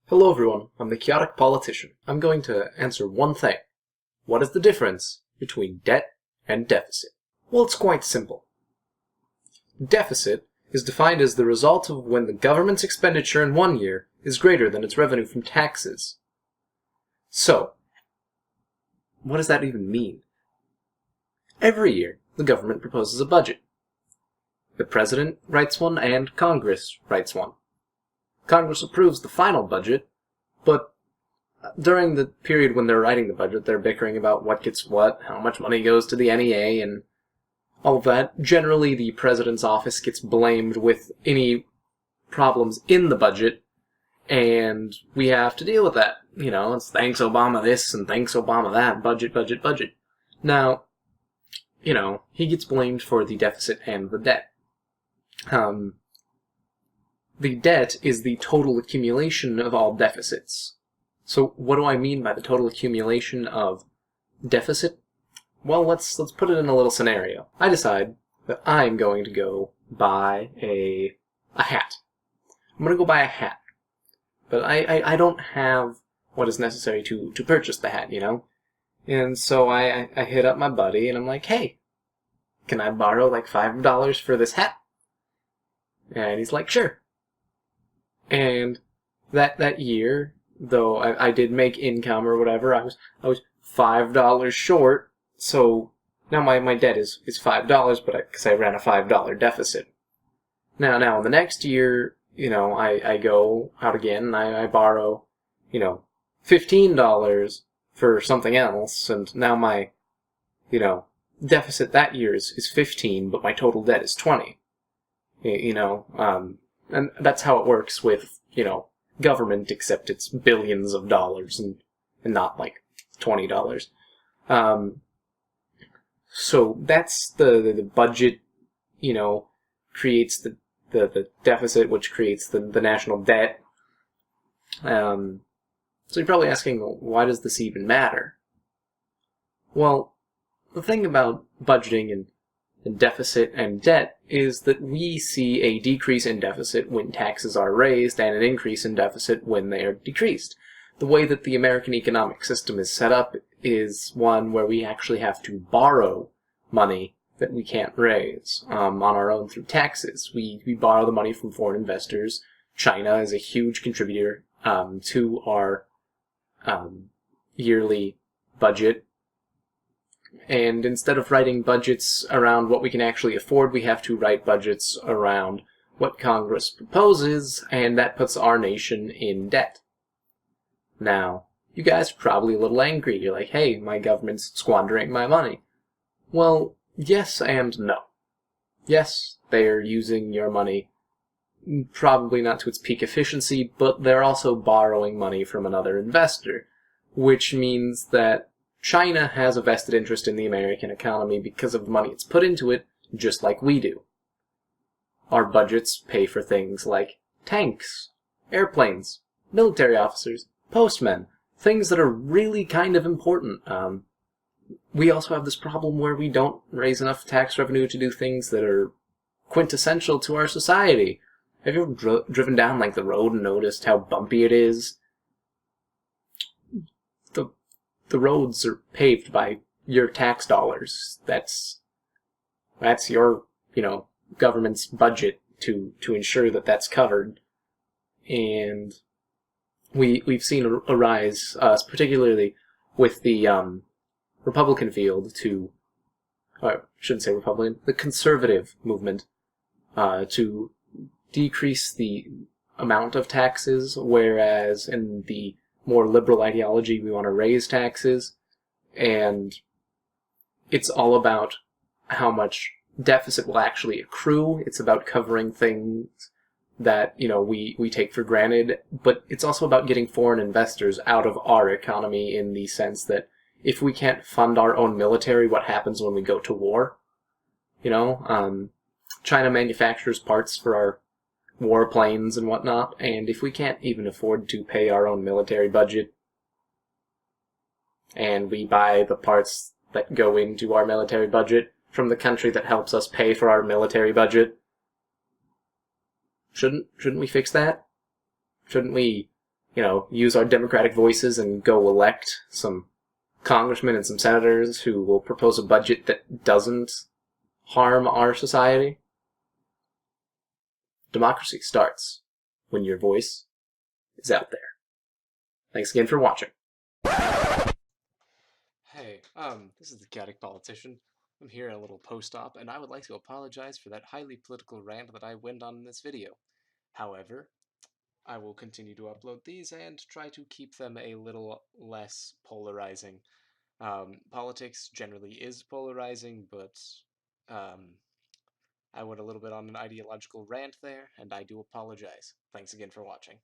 Hello everyone, I'm the Quixotic politician. I'm going to answer one thing. What is the difference between debt and deficit? Well, it's quite simple. Deficit is defined as the result of when the government's expenditure in one year is greater than its revenue from taxes. So, what does that even mean? Every year, the government proposes a budget. The president writes one and Congress writes one. Congress approves the final budget, but during the period when they're writing the budget, they're bickering about what gets what, how much money goes to the NEA, and all of that. Generally, the president's office gets blamed with any problems in the budget, and we have to deal with that. You know, it's thanks Obama this and thanks Obama that, budget, budget, budget. Now, you know, he gets blamed for the deficit and the debt. The debt is the total accumulation of all deficits. So what do I mean by the total accumulation of deficit? Well, let's put it in a little scenario. I decide that I'm going to go buy a hat. I'm going to go buy a hat. But I don't have what is necessary to purchase the hat, you know? And so I hit up my buddy and I'm like, hey, can I borrow like $5 for this hat? And he's like, sure. And that year, though I did make income or whatever, I was $5 short. So now my debt is $5, but because I ran a $5 deficit. Now in the next year, you know, I go out again and I borrow, you know, $15 for something else, and now my, you know, deficit that year is 15, but my total debt is 20. You know, and that's how it works with, you know, government, except it's billions of dollars and not like $20. So that's the budget, you know, creates the deficit, which creates the national debt. So you're probably asking, well, why does this even matter? Well, the thing about budgeting and deficit and debt is that we see a decrease in deficit when taxes are raised and an increase in deficit when they are decreased. The way that the American economic system is set up is one where we actually have to borrow money that we can't raise on our own through taxes. We borrow the money from foreign investors. China is a huge contributor to our yearly budget. And instead of writing budgets around what we can actually afford, we have to write budgets around what Congress proposes, and that puts our nation in debt. Now, you guys are probably a little angry. You're like, hey, my government's squandering my money. Well, yes and no. Yes, they're using your money, probably not to its peak efficiency, but they're also borrowing money from another investor, which means that China has a vested interest in the American economy because of the money it's put into it, just like we do. Our budgets pay for things like tanks, airplanes, military officers, postmen, things that are really kind of important. We also have this problem where we don't raise enough tax revenue to do things that are quintessential to our society. Have you ever driven down like the road and noticed how bumpy it is? The roads are paved by your tax dollars. That's your, you know, government's budget to ensure that that's covered. And we've seen a rise, particularly with the Republican field I shouldn't say Republican, the conservative movement, to decrease the amount of taxes, whereas in the more liberal ideology, we want to raise taxes, and it's all about how much deficit will actually accrue. It's about covering things that, you know, we take for granted, but it's also about getting foreign investors out of our economy in the sense that if we can't fund our own military, what happens when we go to war? You know, China manufactures parts for our warplanes and whatnot, and if we can't even afford to pay our own military budget, and we buy the parts that go into our military budget from the country that helps us pay for our military budget, shouldn't we fix that? Shouldn't we use our democratic voices and go elect some congressmen and some senators who will propose a budget that doesn't harm our society. Democracy starts when your voice is out there. Thanks again for watching. Hey, this is the Quixotic politician. I'm here at a little post-op, and I would like to apologize for that highly political rant that I went on in this video. However, I will continue to upload these and try to keep them a little less polarizing. Politics generally is polarizing, but I went a little bit on an ideological rant there, and I do apologize. Thanks again for watching.